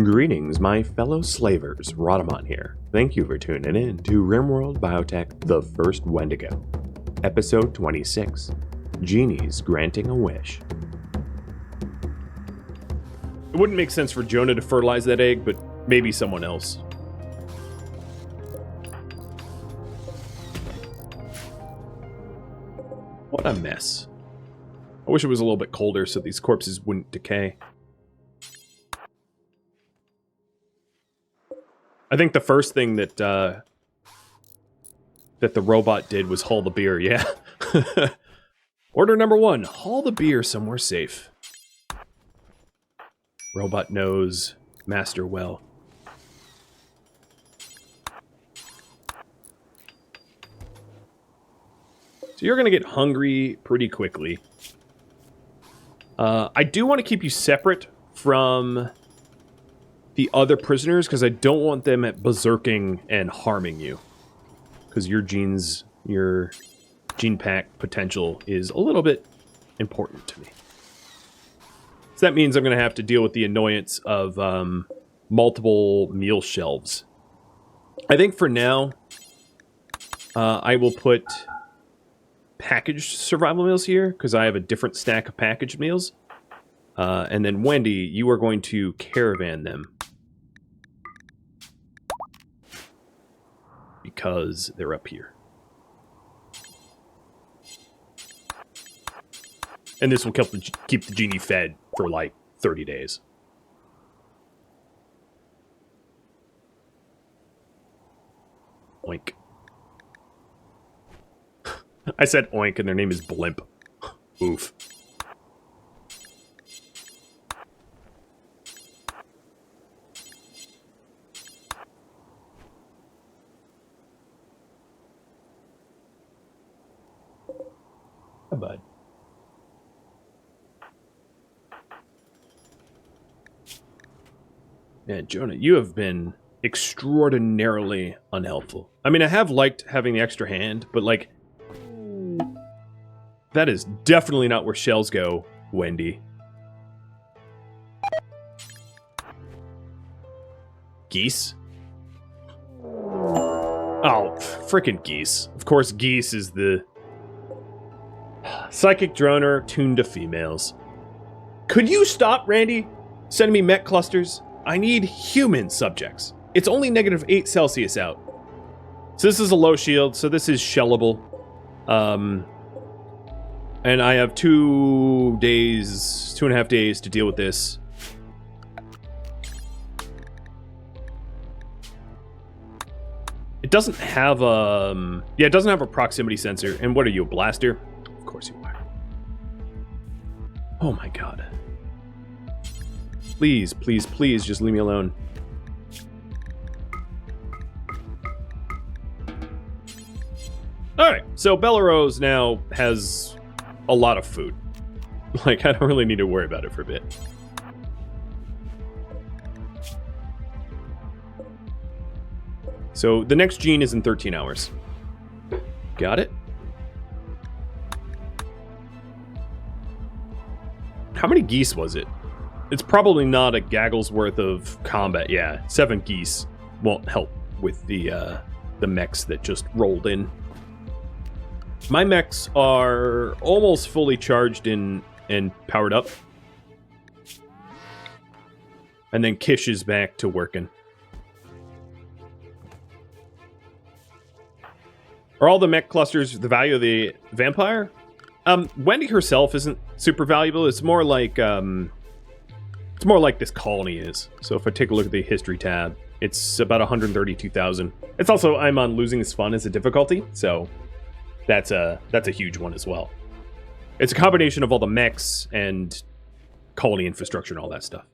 Greetings, my fellow slavers. Rhadamant here. Thank you for tuning in to RimWorld Biotech, The First Wendigo. Episode 26. Genies Granting a Wish. It wouldn't make sense for Jonah to fertilize that egg, but maybe someone else. What a mess. I wish it was a little bit colder so these corpses wouldn't decay. I think the first thing that the robot did was haul the beer, yeah. Order number 1, haul the beer somewhere safe. Robot knows master well. So you're going to get hungry pretty quickly. I do want to keep you separate from the other prisoners, because I don't want them at berserking and harming you. Because your genes, your gene pack potential is a little bit important to me. So that means I'm going to have to deal with the annoyance of multiple meal shelves. I think for now, I will put packaged survival meals here, because I have a different stack of packaged meals. And then Wendy, you are going to caravan them. Because they're up here. And this will keep the genie fed for like 30 days. Oink. I said oink and their name is Blimp. Oof. Bud. Man, Jonah, you have been extraordinarily unhelpful. I mean, I have liked having the extra hand, but like, that is definitely not where shells go, Wendy. Geese? Oh, frickin' geese. Of course, geese is the psychic droner tuned to females. Could you stop, Randy, sending me mech clusters? I need human subjects. It's only -8 Celsius out. So this is a low shield, so this is shellable. And I have 2.5 days to deal with this. It doesn't have it doesn't have a proximity sensor. And what are you, a blaster? Of course you are. Oh my god. Please, please, please, just leave me alone. Alright, so Bellerose now has a lot of food. Like, I don't really need to worry about it for a bit. So, the next gene is in 13 hours. Got it? How many geese was it? It's probably not a gaggle's worth of combat. Yeah, 7 geese won't help with the mechs that just rolled in. My mechs are almost fully charged and powered up. And then Kish is back to working. Are all the mech clusters the value of the vampire? Wendy herself isn't super valuable. It's more like this colony is. So if I take a look at the history tab, it's about 132,000. It's also, I'm on losing is fun as a difficulty, so that's a huge one as well. It's a combination of all the mechs and colony infrastructure and all that stuff.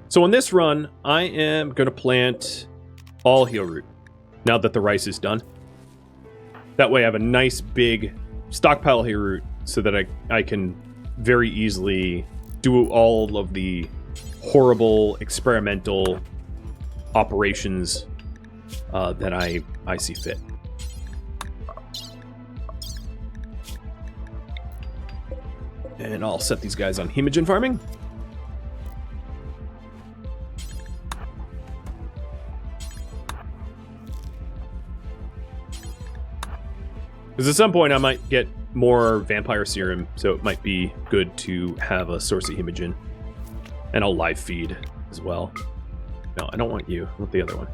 So on this run, I am going to plant all heel root now that the rice is done. That way I have a nice big stockpile heel root so that I can very easily do all of the horrible experimental operations that I see fit. And I'll set these guys on hemogen farming. Because at some point I might get more vampire serum, so it might be good to have a source of hemogen. And I'll live feed as well. No, I don't want you. I want the other one.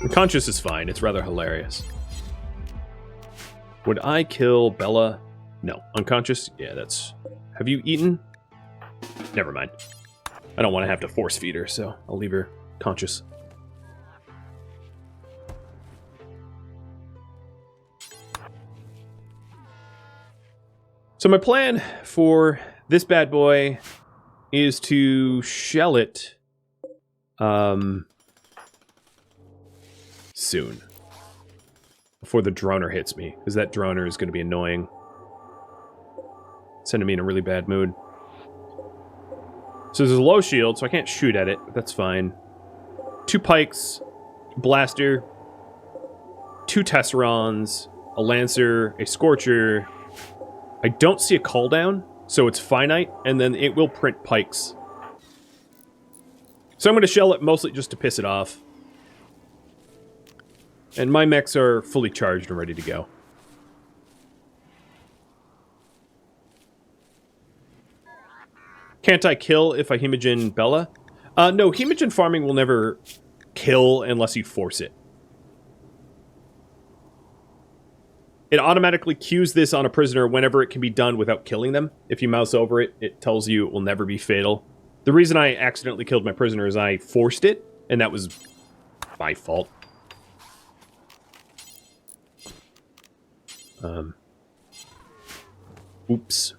Unconscious is fine. It's rather hilarious. Would I kill Bella? No. Unconscious? Yeah, that's... Have you eaten? Never mind. I don't want to have to force feed her, so I'll leave her conscious. So my plan for this bad boy is to shell it soon. Before the droner hits me, because that droner is going to be annoying. Sending me in a really bad mood. So there's a low shield, so I can't shoot at it, but that's fine. 2 pikes, blaster, 2 tesserons, a lancer, a scorcher. I don't see a cooldown, so it's finite, and then it will print pikes. So I'm going to shell it mostly just to piss it off. And my mechs are fully charged and ready to go. Can't I kill if I hemogen Bella? No, hemogen farming will never kill unless you force it. It automatically queues this on a prisoner whenever it can be done without killing them. If you mouse over it, it tells you it will never be fatal. The reason I accidentally killed my prisoner is I forced it, and that was my fault. Oops.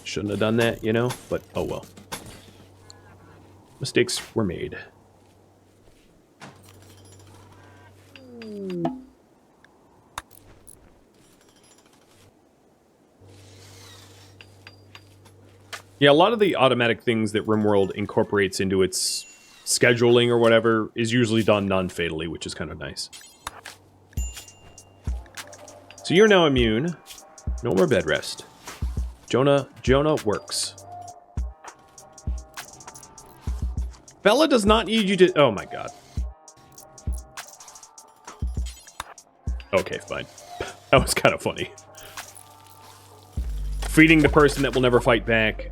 Shouldn't have done that, you know, but oh well. Mistakes were made. Yeah, a lot of the automatic things that RimWorld incorporates into its scheduling or whatever is usually done non-fatally, which is kind of nice. So you're now immune. No more bed rest. Jonah works. Bella does not need you to... Oh my god. Okay, fine. That was kind of funny. Feeding the person that will never fight back,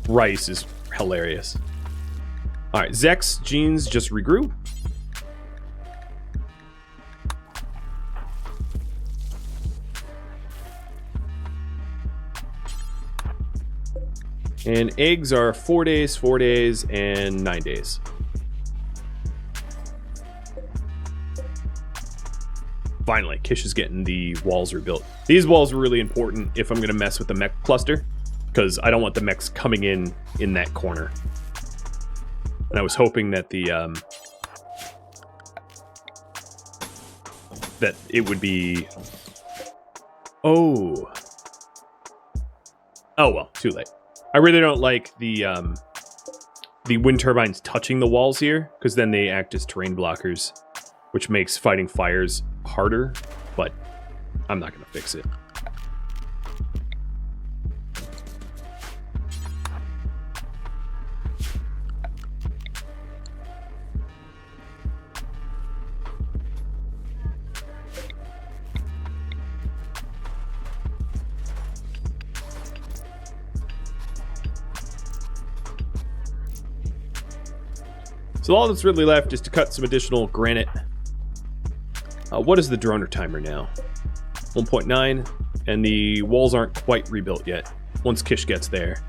rice is hilarious. Alright, Zex genes just regrew. And eggs are 4 days, 4 days, and 9 days. Finally, Kish is getting the walls rebuilt. These walls are really important if I'm going to mess with the mech cluster, because I don't want the mechs coming in that corner. And I was hoping that the that it would be... Oh well, too late. I really don't like the wind turbines touching the walls here, because then they act as terrain blockers, which makes fighting fires harder, but I'm not going to fix it. So all that's really left is to cut some additional granite. What is the droner timer now? 1.9, and the walls aren't quite rebuilt yet, once Kish gets there.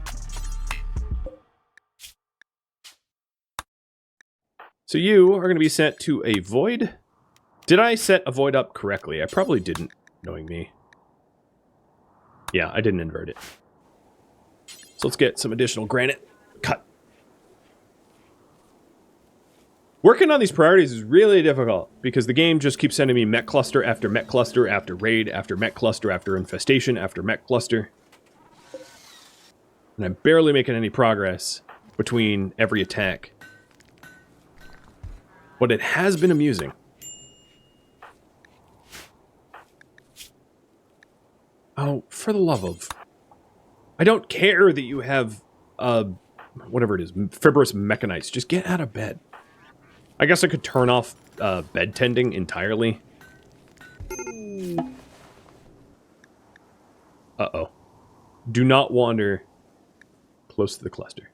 So you are going to be sent to a void. Did I set a void up correctly? I probably didn't, knowing me. Yeah, I didn't invert it. So let's get some additional granite. Cut. Working on these priorities is really difficult, because the game just keeps sending me mech cluster after mech cluster after raid after mech cluster after infestation after mech cluster. And I'm barely making any progress between every attack. But it has been amusing. for the love of. I don't care that you have, whatever it is, fibrous mechanites. Just get out of bed. I guess I could turn off bed tending entirely. Uh-oh. Do not wander close to the cluster.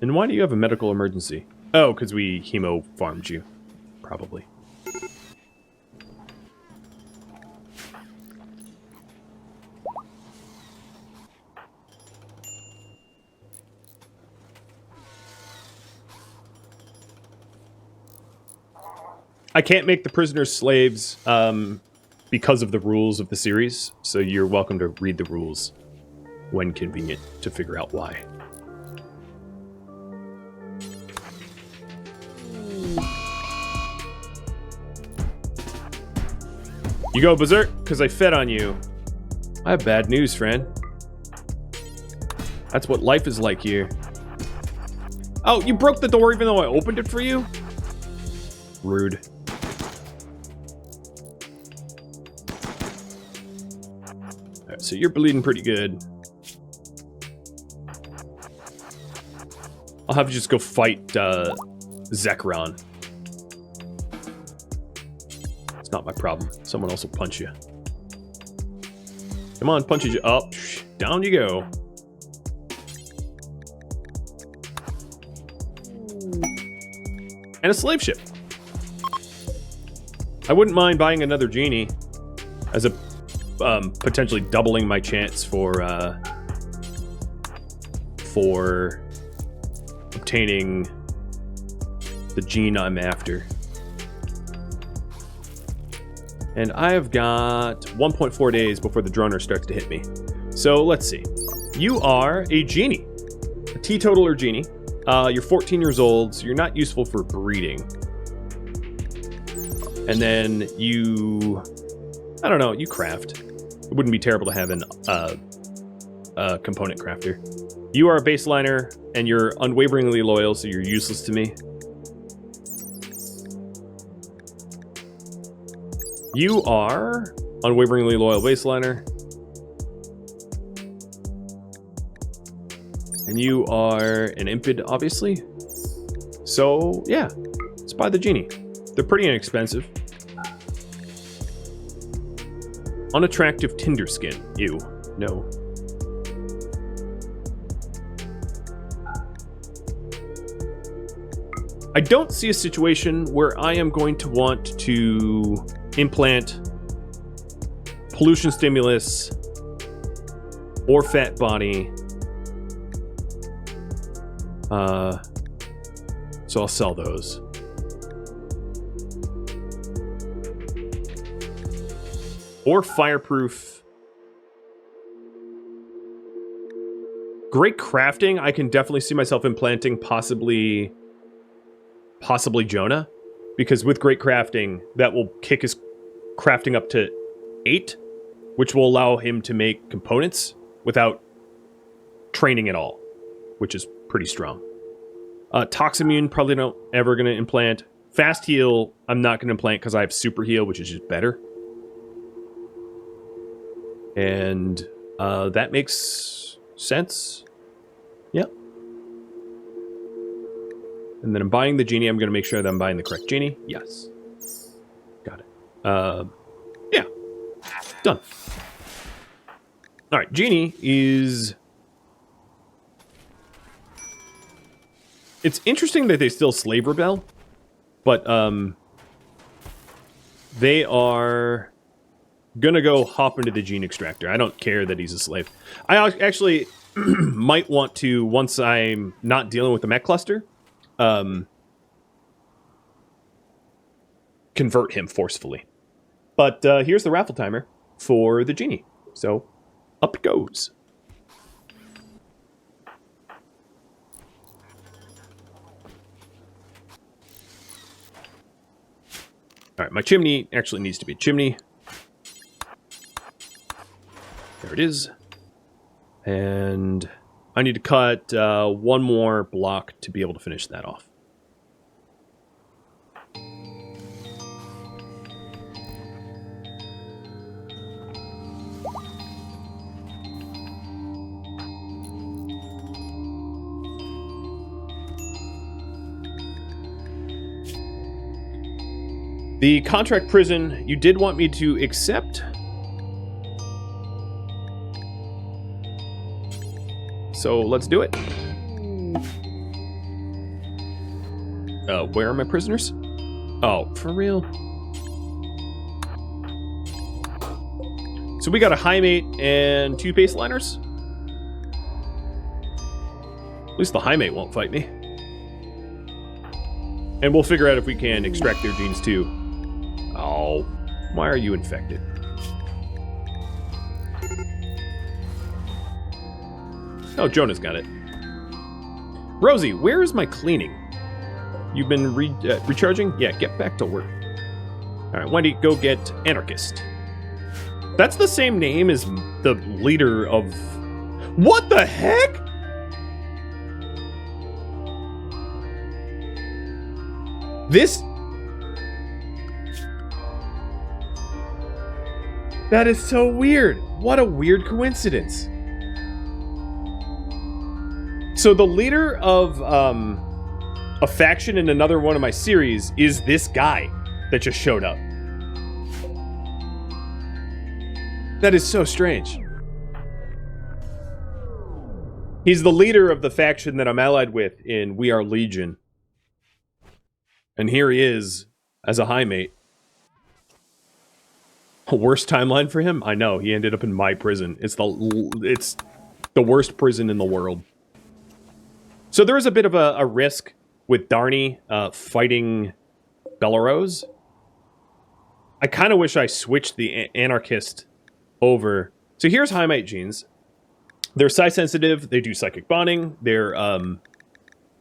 And why do you have a medical emergency? Oh, because we hemo farmed you. Probably. I can't make the prisoners slaves because of the rules of the series, so you're welcome to read the rules when convenient to figure out why. You go berserk because I fed on you. I have bad news, friend. That's what life is like here. Oh, you broke the door even though I opened it for you? Rude. Alright, so you're bleeding pretty good. I'll have you just go fight Zekron. It's not my problem. Someone else will punch you. Come on, punches you up. Down you go. And a slave ship. I wouldn't mind buying another Genie as a potentially doubling my chance for obtaining the gene I'm after. And I've got 1.4 days before the droner starts to hit me. So let's see. You are a Genie, a teetotaler Genie. You're 14 years old, so you're not useful for breeding. And then you, I don't know, you craft. It wouldn't be terrible to have a component crafter. You are a baseliner, and you're unwaveringly loyal, so you're useless to me. You are unwaveringly loyal baseliner. And you are an impid, obviously. So, yeah, let's buy the Genie. They're pretty inexpensive. Unattractive Tinder skin. Ew. No. I don't see a situation where I am going to want to implant pollution stimulus or fat body. So I'll sell those. Or fireproof. Great crafting. I can definitely see myself implanting possibly Jonah, because with great crafting, that will kick his crafting up to 8, which will allow him to make components without training at all, which is pretty strong. Toximmune, probably not ever going to implant. Fast heal, I'm not going to implant because I have super heal, which is just better. And that makes sense. Yep. And then I'm buying the Genie. I'm going to make sure that I'm buying the correct Genie. Yes. Got it. Yeah. Done. All right. Genie is... It's interesting that they still slave rebel, but they are going to go hop into the gene extractor. I don't care that he's a slave. I actually might want to, once I'm not dealing with the mech cluster, convert him forcefully. But here's the raffle timer for the Genie. So up it goes. All right, my chimney actually needs to be a chimney. There it is. And I need to cut one more block to be able to finish that off. The contract prison you did want me to accept. So let's do it. Where are my prisoners? Oh, for real? So we got a high mate and 2 baseliners. At least the high mate won't fight me. And we'll figure out if we can extract their genes too. Oh, why are you infected? Oh, Jonah's got it. Rosie, where is my cleaning? You've been recharging? Yeah, get back to work. All right, Wendy, go get Anarchist. That's the same name as the leader of... What the heck? This... That is so weird. What a weird coincidence. So the leader of a faction in another one of my series is this guy that just showed up. That is so strange. He's the leader of the faction that I'm allied with in We Are Legion. And here he is as a high mate. A worse timeline for him? I know, he ended up in my prison. It's the worst prison in the world. So there is a bit of a risk with Darnie fighting Belarus. I kind of wish I switched the Anarchist over. So here's high mate genes. They're psi sensitive, they do psychic bonding, they're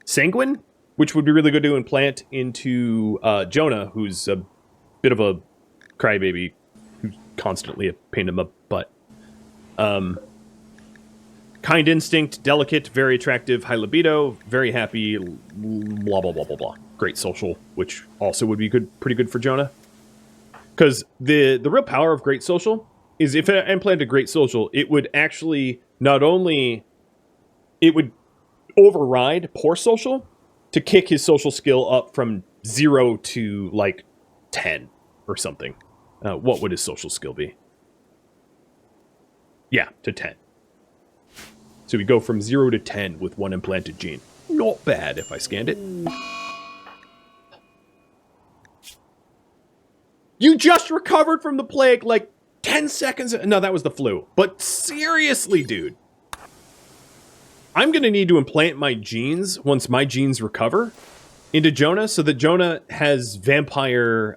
sanguine, which would be really good to implant into Jonah, who's a bit of a crybaby, who's constantly a pain in the butt. Kind instinct, delicate, very attractive, high libido, very happy, blah, blah, blah, blah, blah. Great social, which also would be pretty good for Jonah. Because the real power of great social is if I implanted great social, it would actually not only... It would override poor social to kick his social skill up from 0 to, like, 10 or something. What would his social skill be? Yeah, to 10. So we go from 0 to 10 with one implanted gene. Not bad if I scanned it. You just recovered from the plague like 10 seconds. No, that was the flu. But seriously, dude. I'm going to need to implant my genes once my genes recover into Jonah so that Jonah has vampire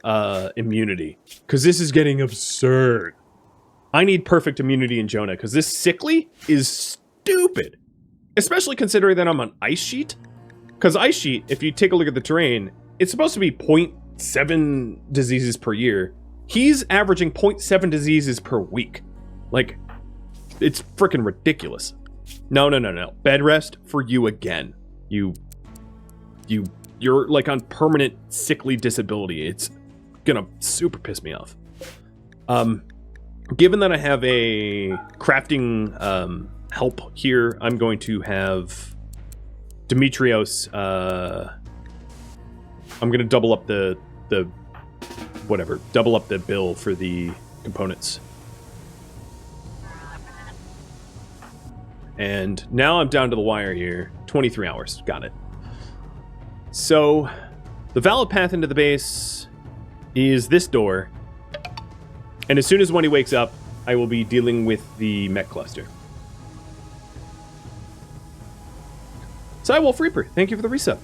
immunity. Because this is getting absurd. I need perfect immunity in Jonah because this sickly is stupid. Especially considering that I'm on Ice Sheet. Because Ice Sheet, if you take a look at the terrain, it's supposed to be 0.7 diseases per year. He's averaging 0.7 diseases per week. Like, it's freaking ridiculous. No. Bed rest for you again. You're like on permanent sickly disability. It's gonna super piss me off. Given that I have a crafting help here, I'm going to have Demetrios. I'm gonna double up the double up the bill for the components. And now I'm down to the wire here. 23 hours. Got it. So, the valid path into the base is this door. And as soon as Wendy wakes up, I will be dealing with the Mech cluster. Cywolf Reaper, thank you for the resub.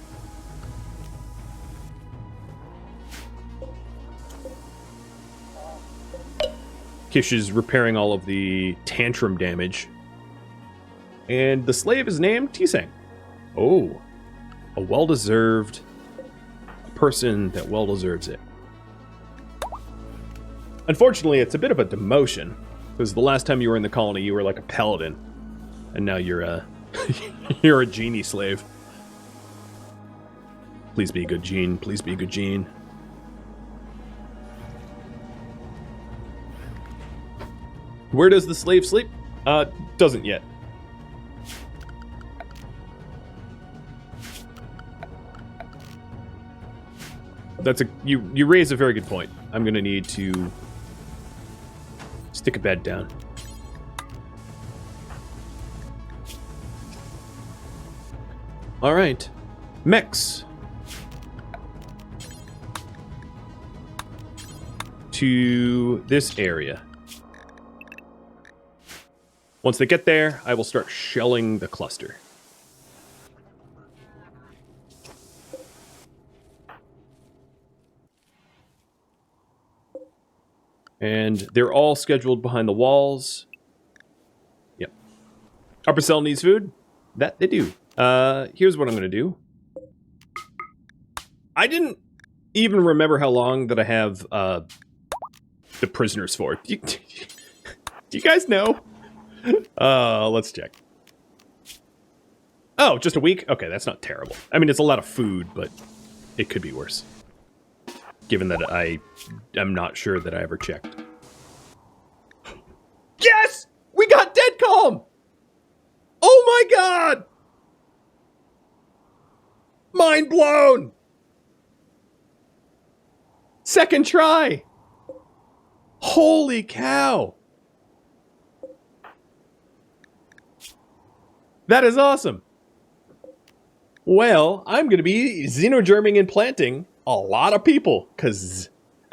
Kish is repairing all of the tantrum damage. And the slave is named Tisang. Oh, a well-deserved person that well deserves it. Unfortunately, it's a bit of a demotion, because the last time you were in the colony, you were like a paladin, and now you're a you're a genie slave. Please be a good gene. Please be a good gene. Where does the slave sleep? Doesn't yet. That's you raise a very good point. I'm gonna need to stick a bed down. All right, mechs to this area. Once they get there, I will start shelling the cluster. And they're all scheduled behind the walls. Yep. Upper cell needs food. That they do. Here's what I'm going to do. I didn't even remember how long that I have the prisoners for. Do you guys know? Let's check. Oh, just a week? Okay, that's not terrible. I mean, it's a lot of food, but it could be worse. Given that I'm not sure that I ever checked. Yes! We got dead calm! Oh my god! Mind blown! Second try! Holy cow! That is awesome! Well, I'm gonna be xenogerming and planting a lot of people,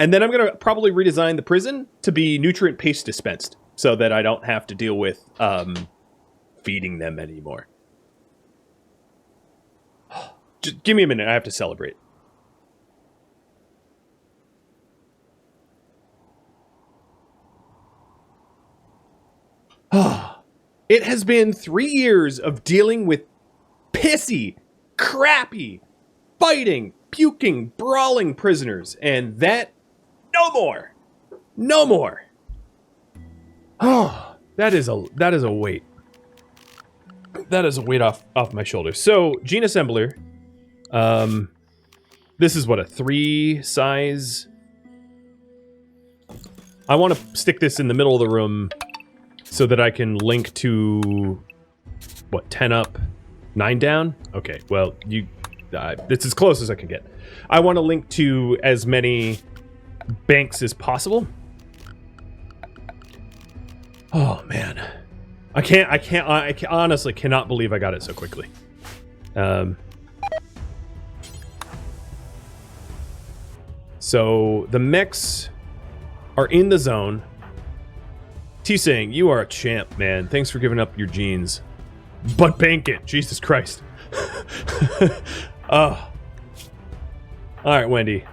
and then I'm gonna probably redesign the prison to be nutrient paste dispensed, so that I don't have to deal with feeding them anymore. Just give me a minute, I have to celebrate. It has been 3 years of dealing with pissy, crappy, fighting, puking, brawling prisoners, and that, no more. No more. Oh, that is a weight. That is a weight off my shoulders. So, gene assembler. This is what, a 3 size. I want to stick this in the middle of the room so that I can link to what, 10 up, 9 down? Okay, well, it's as close as I can get. I want to link to as many banks as possible. Oh man, I honestly cannot believe I got it so quickly. So the mechs are in the zone. T saying, you are a champ, man. Thanks for giving up your genes. But bank it, Jesus Christ. Oh. Alright, Wendy.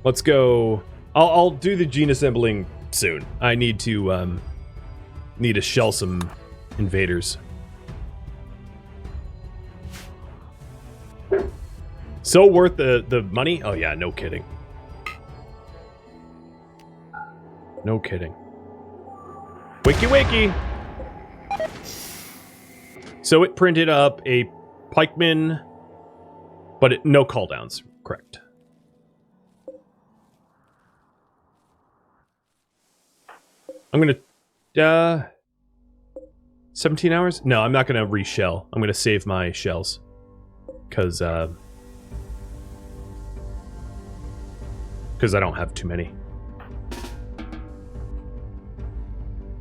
Let's go. I'll do the gene assembling soon. I need to shell some invaders. So worth the money? Oh yeah, no kidding. No kidding. Wakey wakey! So it printed up a pikeman, but no call-downs. Correct. I'm gonna... 17 hours? No, I'm not gonna reshell. I'm gonna save my shells. Because I don't have too many.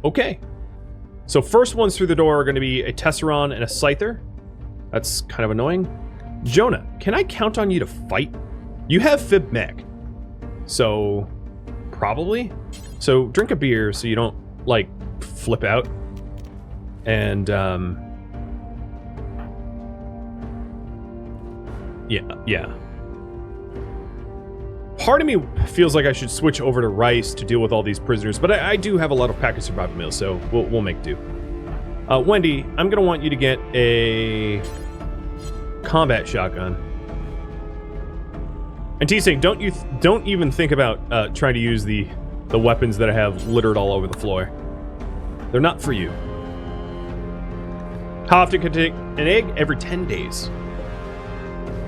Okay. So first ones through the door are going to be a Tesseron and a Scyther. That's kind of annoying. Jonah, can I count on you to fight? You have Fib Mech. So, probably. So, drink a beer so you don't, like, flip out. And, yeah. Part of me feels like I should switch over to rice to deal with all these prisoners, but I do have a lot of packaged survival meals, so we'll make do. Wendy, I'm gonna want you to get a combat shotgun. And T-Sync, don't even think about trying to use the weapons that I have littered all over the floor. They're not for you. How often can I take an egg? Every 10 days.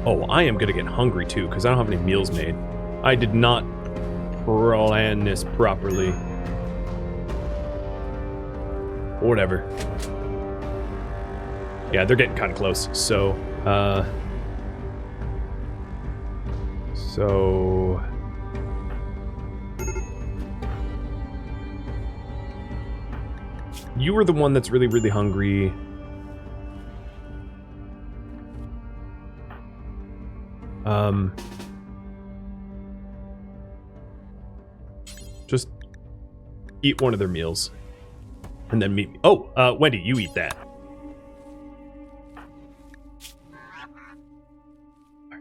Oh, I am gonna get hungry too, because I don't have any meals made. I did not plan this properly. Whatever. Yeah, they're getting kind of close, so, So... you were the one that's really, really hungry. Just eat one of their meals. And then meet me. Oh, Wendy, you eat that.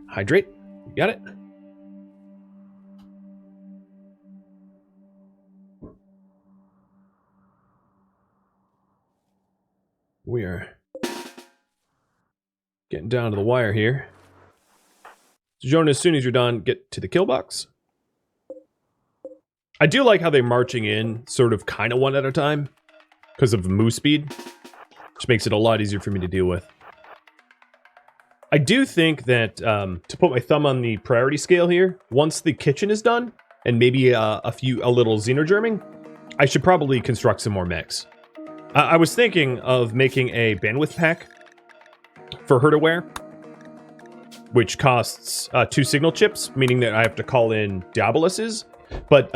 Hydrate. You got it? We are getting down to the wire here. So Jonah, as soon as you're done, get to the kill box. I do like how they're marching in sort of kind of one at a time because of the move speed, which makes it a lot easier for me to deal with. I do think that, to put my thumb on the priority scale here, once the kitchen is done, and maybe a little xenogerming, I should probably construct some more mechs. I was thinking of making a bandwidth pack for her to wear, which costs 2 signal chips, meaning that I have to call in Diaboluses, but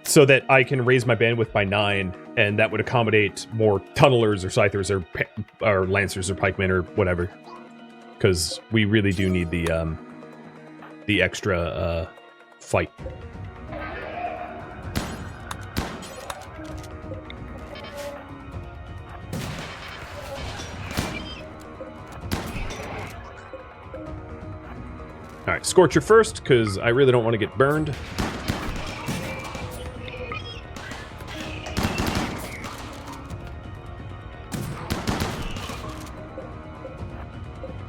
so that I can raise my bandwidth by 9, and that would accommodate more tunnelers or scythers or lancers or pikemen or whatever, because we really do need the extra fight. All right, Scorcher first, because I really don't want to get burned.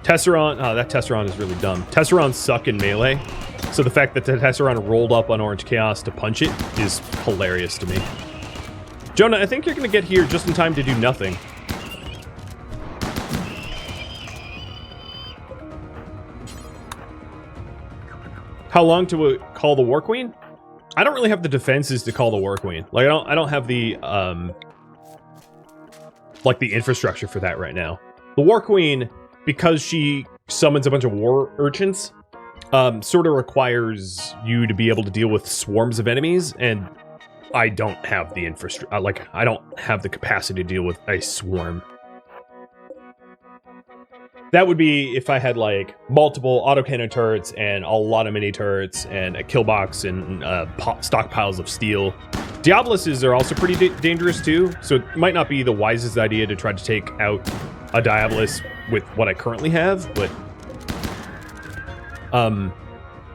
Tesseron, that Tesseron is really dumb. Tesserons suck in melee, so the fact that the Tesseron rolled up on Orange Chaos to punch it is hilarious to me. Jonah, I think you're going to get here just in time to do nothing. How long to call the War Queen? I don't really have the defenses to call the War Queen. Like I don't have the like the infrastructure for that right now. The War Queen, because she summons a bunch of war urchins, sort of requires you to be able to deal with swarms of enemies, and I don't have the infrastructure. Like I don't have the capacity to deal with a swarm. That would be if I had, like, multiple autocannon turrets and a lot of mini turrets and a kill box and stockpiles of steel. Diaboluses are also pretty dangerous, too, so it might not be the wisest idea to try to take out a Diabolus with what I currently have, but...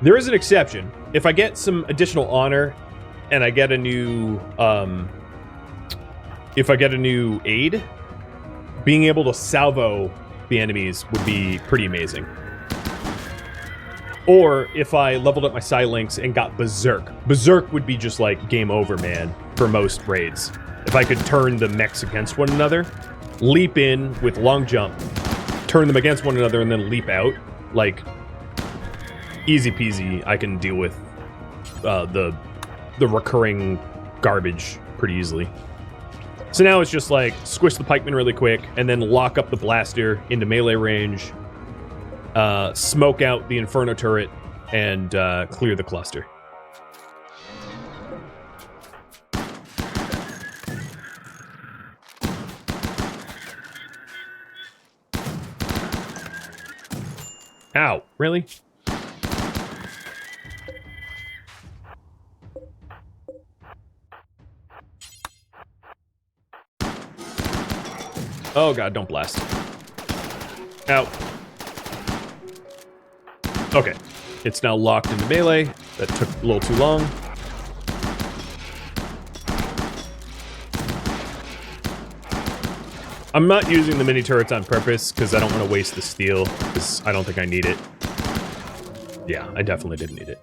there is an exception. If I get some additional honor and I get a new... if I get a new aid, being able to salvo the enemies would be pretty amazing. Or if I leveled up my Psylinks and got Berserk. Berserk would be just like game over, man, for most raids. If I could turn the mechs against one another, leap in with long jump, turn them against one another, and then leap out, like, easy peasy, I can deal with the recurring garbage pretty easily. So now it's just like, squish the pikeman really quick, and then lock up the blaster into melee range, smoke out the Inferno turret, and clear the cluster. Ow, really? Oh god, don't blast. Ow. Okay. It's now locked into melee. That took a little too long. I'm not using the mini turrets on purpose because I don't want to waste the steel, because I don't think I need it. Yeah, I definitely didn't need it.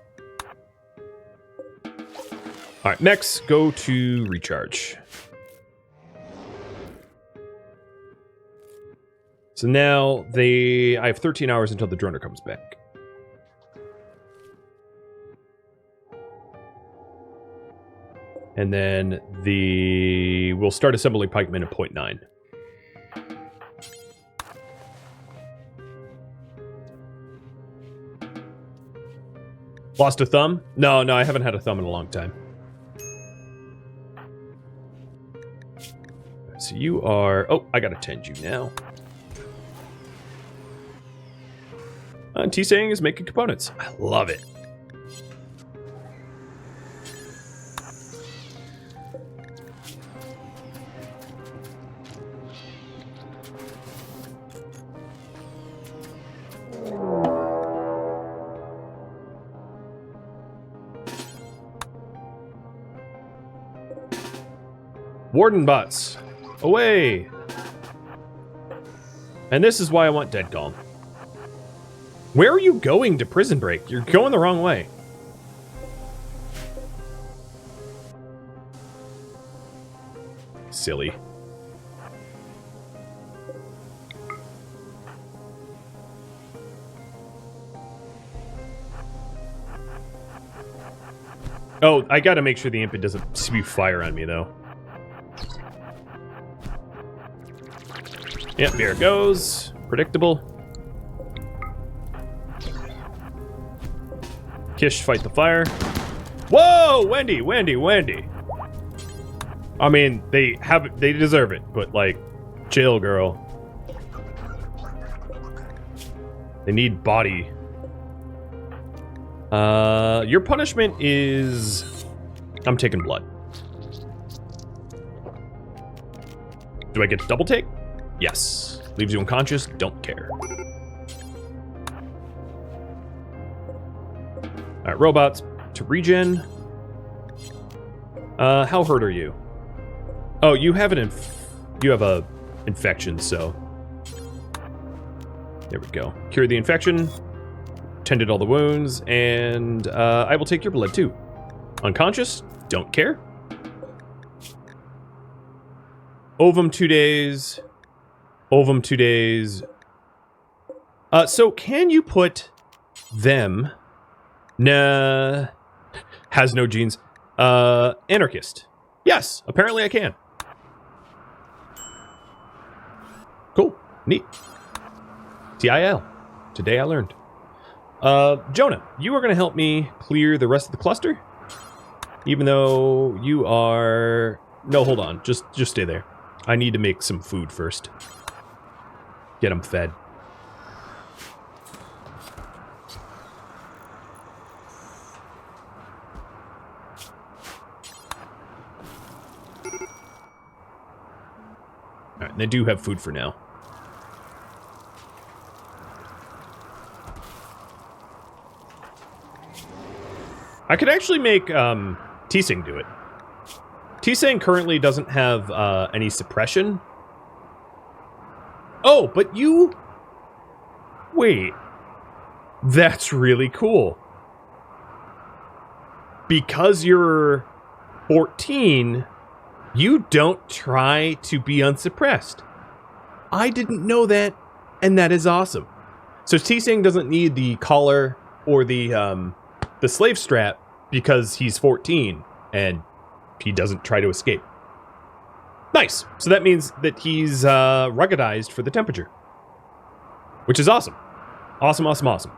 Alright, mechs, go to recharge. So now I have 13 hours until the droner comes back. And then we'll start assembling pikemen at 0.9. Lost a thumb? No, I haven't had a thumb in a long time. So you are... Oh, I gotta tend you now. T-Saying is making components. I love it. Warden bots, away! And this is why I want Dead Calm. Where are you going to Prison Break? You're going the wrong way. Silly. Oh, I gotta make sure the imp doesn't spew fire on me, though. Yep, here it goes. Predictable. Kish, fight the fire. Whoa! Wendy! I mean, they deserve it, but, like, chill, girl. They need body. Your punishment is... I'm taking blood. Do I get to double take? Yes. Leaves you unconscious, don't care. Alright, robots to regen. How hurt are you? Oh, you have an infection, so... There we go. Cure the infection. Tended all the wounds, and I will take your blood too. Unconscious, don't care. Ovum 2 days. Ovum 2 days. So can you put them... Nah. Has no genes. Anarchist. Yes, apparently I can. Cool. Neat. TIL. Today I learned. Jonah, you are going to help me clear the rest of the cluster? Even though you are... No, hold on. Just stay there. I need to make some food first. Get them fed. Alright, they do have food for now. I could actually make T-Sing do it. T-Sing currently doesn't have any suppression. Oh, but you... Wait. That's really cool. Because you're 14, you don't try to be unsuppressed. I didn't know that, and that is awesome. So T-Sing doesn't need the collar or the slave strap because he's 14, and he doesn't try to escape. Nice. So that means that he's ruggedized for the temperature, which is awesome. Awesome.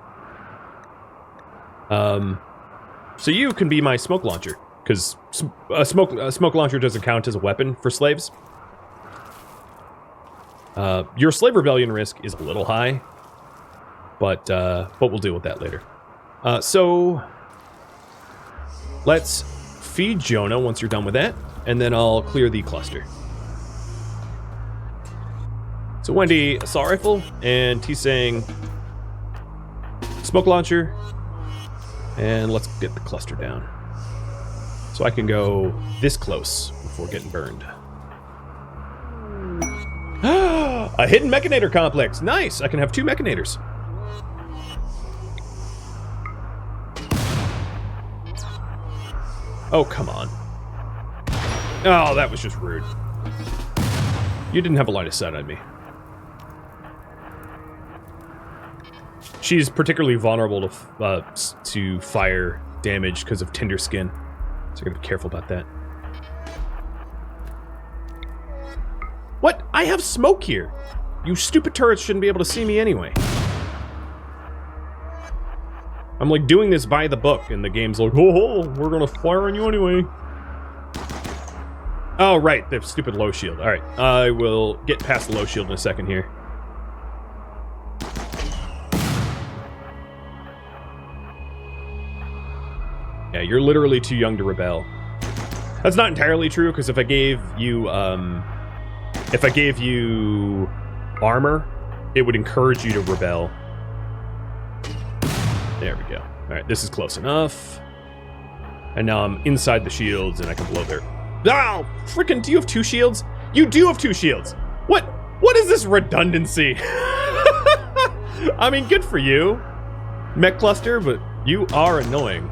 So you can be my smoke launcher, because a smoke launcher doesn't count as a weapon for slaves. Your slave rebellion risk is a little high, but we'll deal with that later. So let's feed Jonah once you're done with that, and then I'll clear the cluster. So Wendy, assault rifle, and T-Saying smoke launcher, and let's get the cluster down. So I can go this close before getting burned. A hidden Mechanator complex. Nice. I can have 2 Mechanators. Oh, come on. Oh, that was just rude. You didn't have a line of sight on me. She's particularly vulnerable to fire damage because of tender skin. So I gotta be careful about that. What? I have smoke here! You stupid turrets shouldn't be able to see me anyway. I'm like doing this by the book, and the game's like, oh, we're gonna fire on you anyway. Oh, right, the stupid low shield. All right, I will get past the low shield in a second here. Yeah, you're literally too young to rebel. That's not entirely true, because if I gave you armor, it would encourage you to rebel. There we go. All right, this is close enough. And now I'm inside the shields, and I can blow their... Oh, freaking, do you have 2 shields? You do have 2 shields. What is this redundancy? I mean, good for you, Mech Cluster, but you are annoying.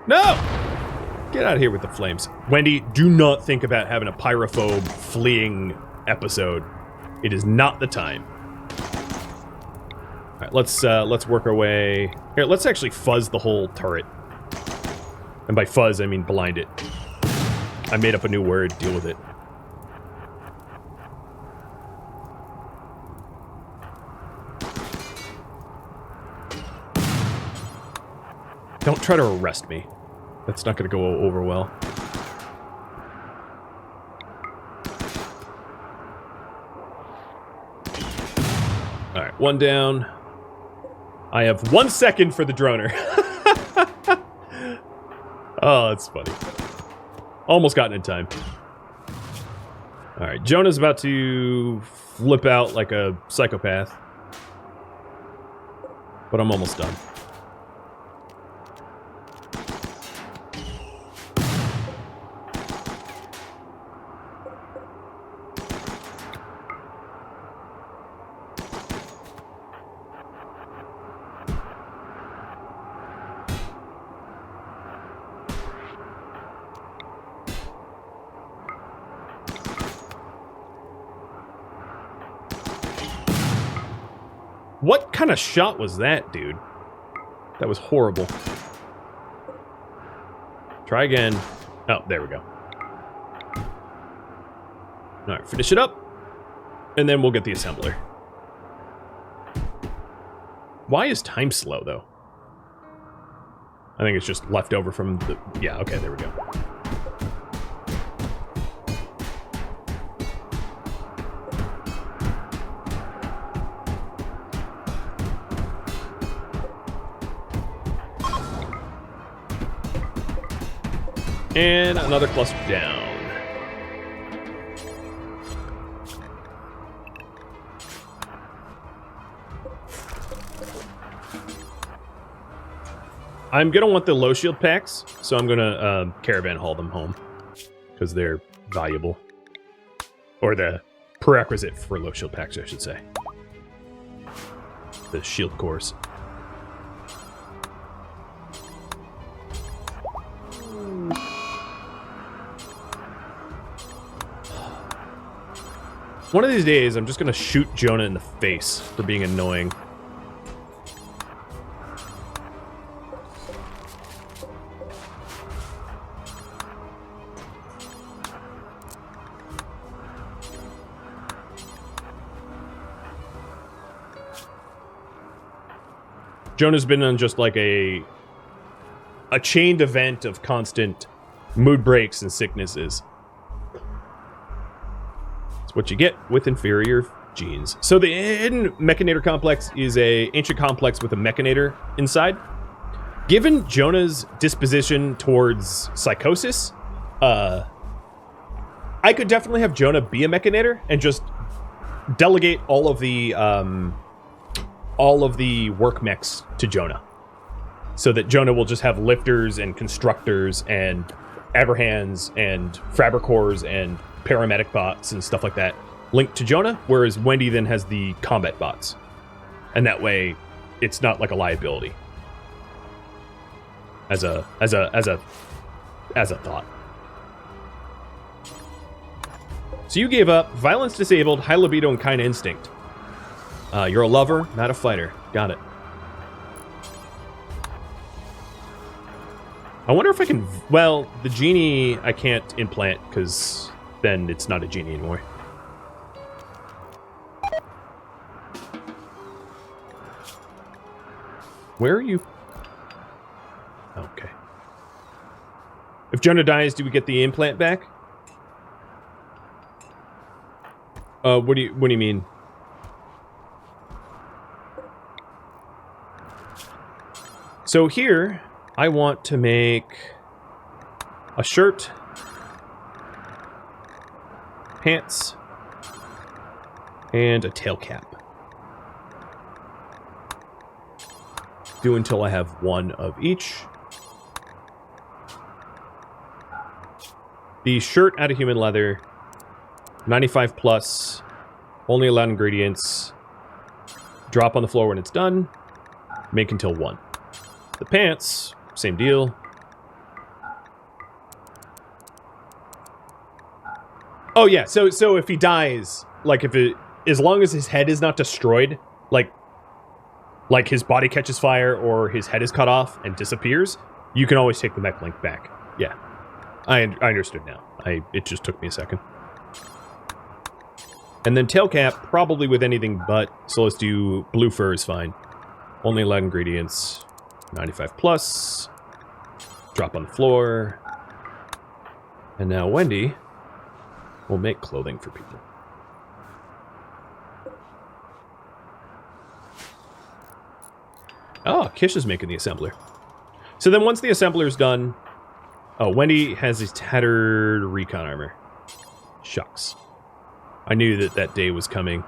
No! Get out of here with the flames. Wendy, do not think about having a pyrophobe fleeing episode. It is not the time. All right, let's work our way. Here, let's actually fuzz the whole turret. And by fuzz, I mean blind it. I made up a new word. Deal with it. Don't try to arrest me. That's not going to go over well. All right, 1 down. I have 1 second for the droner. Oh, that's funny. Almost gotten in time. All right, Jonah's about to flip out like a psychopath. But I'm almost done. What kind of shot was that, dude? That was horrible. Try again. Oh, there we go. Alright, finish it up. And then we'll get the assembler. Why is time slow, though? I think it's just left over from the... Yeah, okay, there we go. And another cluster down. I'm gonna want the low shield packs, so I'm gonna caravan haul them home because they're valuable, or the prerequisite for low shield packs, I should say. The shield cores. One of these days, I'm just gonna shoot Jonah in the face for being annoying. Jonah's been on just like a chained event of constant mood breaks and sicknesses. It's what you get with inferior genes. So the hidden Mechanator complex is a ancient complex with a Mechanator inside. Given Jonah's disposition towards psychosis, I could definitely have Jonah be a Mechanator and just delegate all of the work mechs to Jonah, so that Jonah will just have lifters and constructors and Abrahams and Fabricors and paramedic bots and stuff like that linked to Jonah, whereas Wendy then has the combat bots, and that way it's not like a liability as a thought. So you gave up violence disabled, high libido, and kind instinct. You're a lover, not a fighter. Got it. I wonder if I can... Well, the Genie I can't implant, because then it's not a Genie anymore. Where are you? Okay. If Jonah dies, do we get the implant back? What do you mean? So here, I want to make a shirt, pants, and a tail cap. Do until I have one of each. The shirt out of human leather, 95 plus, only allowed ingredients, drop on the floor when it's done, make until 1. The pants, same deal. Oh yeah, so if he dies, like as long as his head is not destroyed, like his body catches fire or his head is cut off and disappears, you can always take the mech link back. Yeah, I understood now. It just took me a second. And then tail cap, probably with anything but, so let's do blue fur is fine. Only allowed ingredients, 95 plus, drop on the floor. And now Wendy will make clothing for people. Oh, Kish is making the assembler. So then once the assembler's done... Oh, Wendy has his tattered recon armor. Shucks. I knew that day was coming.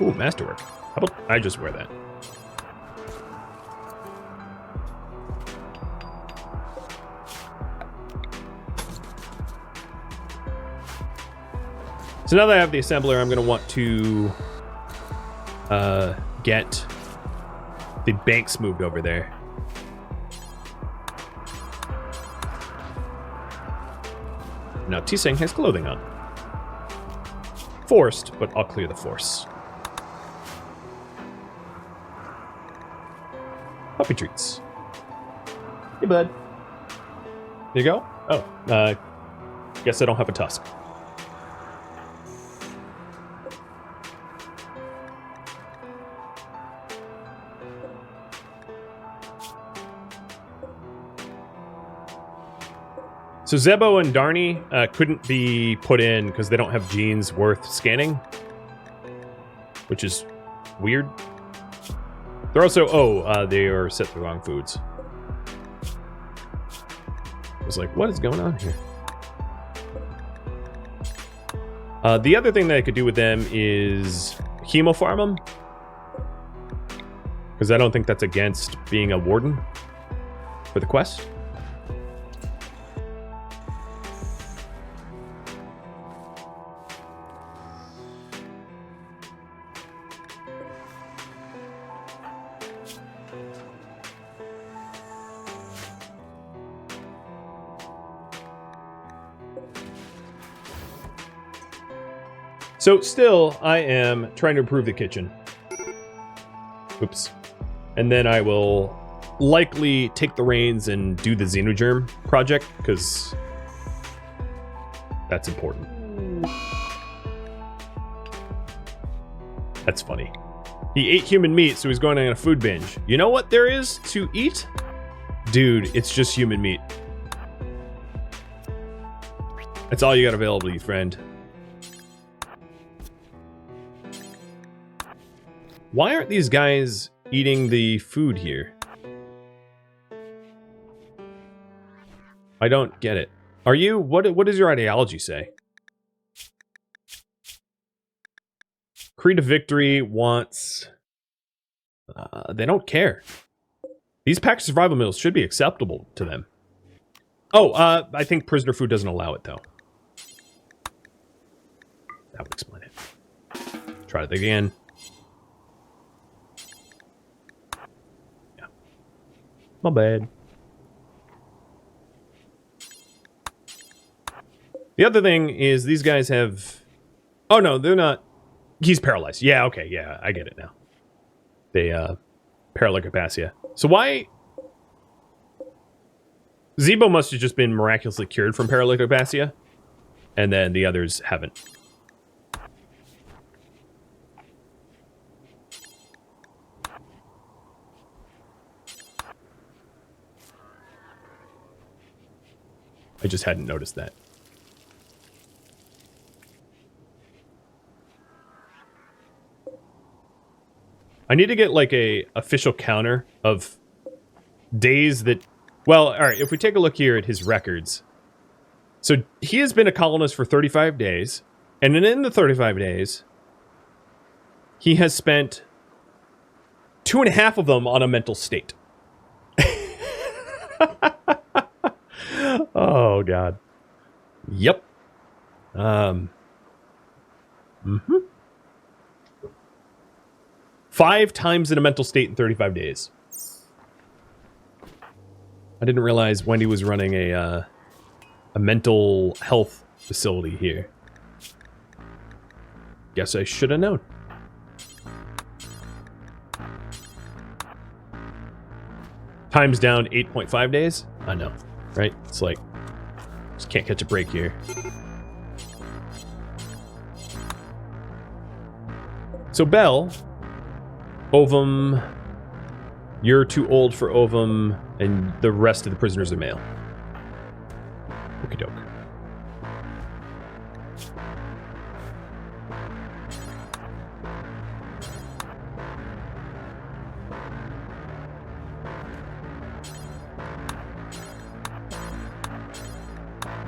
Ooh, masterwork. How about I just wear that? So now that I have the assembler, I'm going to want to get the banks moved over there. Now T-Sing has clothing on. Forced, but I'll clear the force. Puppy treats. Hey, bud. There you go. Oh, guess I don't have a tusk. So Zebo and Darnie couldn't be put in because they don't have genes worth scanning, which is weird. They're also, they are set the wrong foods. I was like, what is going on here? The other thing that I could do with them is chemofarm them, because I don't think that's against being a warden for the quest. So still, I am trying to improve the kitchen. Oops. And then I will likely take the reins and do the xenogerm project, because that's important. That's funny. He ate human meat, so he's going on a food binge. You know what there is to eat? Dude, it's just human meat. That's all you got available to you, friend. Why aren't these guys eating the food here? I don't get it. Are you? What does your ideology say? Creed of Victory wants... they don't care. These packed survival meals should be acceptable to them. Oh, I think prisoner food doesn't allow it, though. That would explain it. Try it again. Yeah. My bad. The other thing is these guys have... Oh, no, they're not... He's paralyzed. Yeah, okay, yeah, I get it now. They paraleucopacia. So why? Zebo must have just been miraculously cured from paraleucopacia, and then the others haven't. I just hadn't noticed that. I need to get like a official counter of days that... Well, all right, if we take a look here at his records. So he has been a colonist for 35 days. And then in the 35 days, he has spent 2.5 of them on a mental state. Oh, God. Yep. 5 times in a mental state in 35 days. I didn't realize Wendy was running a mental health facility here. Guess I should have known. Time's down 8.5 days? I know, right? It's like, just can't catch a break here. So Belle, ovum, you're too old for ovum, and the rest of the prisoners are male. Okie doke.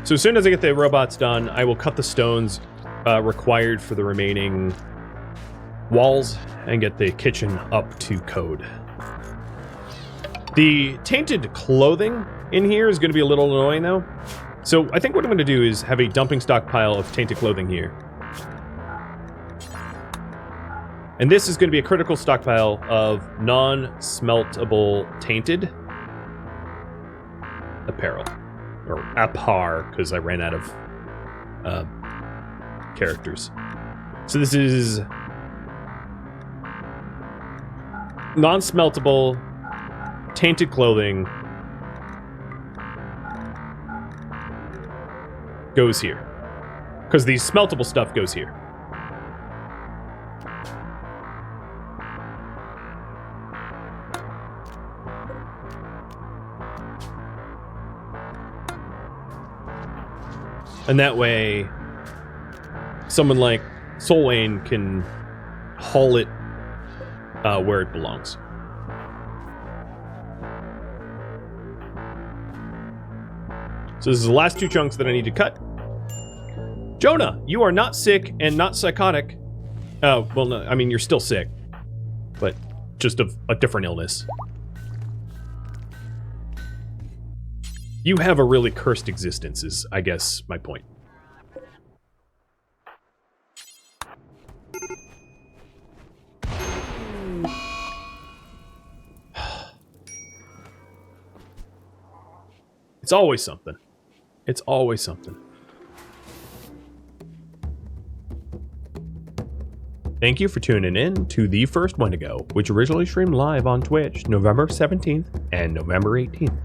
So as soon as I get the robots done, I will cut the stones required for the remaining walls and get the kitchen up to code. The tainted clothing in here is going to be a little annoying, though. So I think what I'm going to do is have a dumping stockpile of tainted clothing here. And this is going to be a critical stockpile of non-smeltable tainted apparel. Or apar, because I ran out of characters. So this is non-smeltable tainted clothing goes here. Because the smeltable stuff goes here. And that way, someone like Solwane can haul it where it belongs. So this is the last 2 chunks that I need to cut. Jonah, you are not sick and not psychotic. Oh, well, no, I mean, you're still sick, but just of a different illness. You have a really cursed existence, is, I guess, my point. It's always something. It's always something. Thank you for tuning in to The First Wendigo, which originally streamed live on Twitch November 17th and November 18th.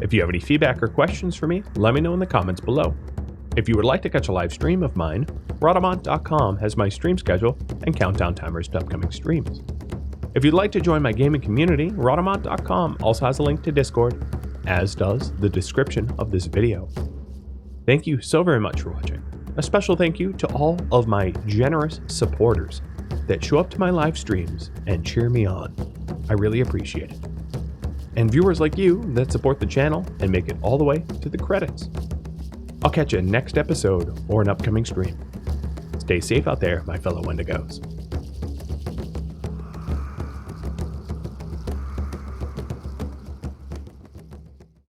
If you have any feedback or questions for me, let me know in the comments below. If you would like to catch a live stream of mine, Rhadamant.com has my stream schedule and countdown timers to upcoming streams. If you'd like to join my gaming community, Rhadamant.com also has a link to Discord, as does the description of this video. Thank you so very much for watching. A special thank you to all of my generous supporters that show up to my live streams and cheer me on. I really appreciate it. And viewers like you that support the channel and make it all the way to the credits. I'll catch you next episode or an upcoming stream. Stay safe out there, my fellow Wendigos.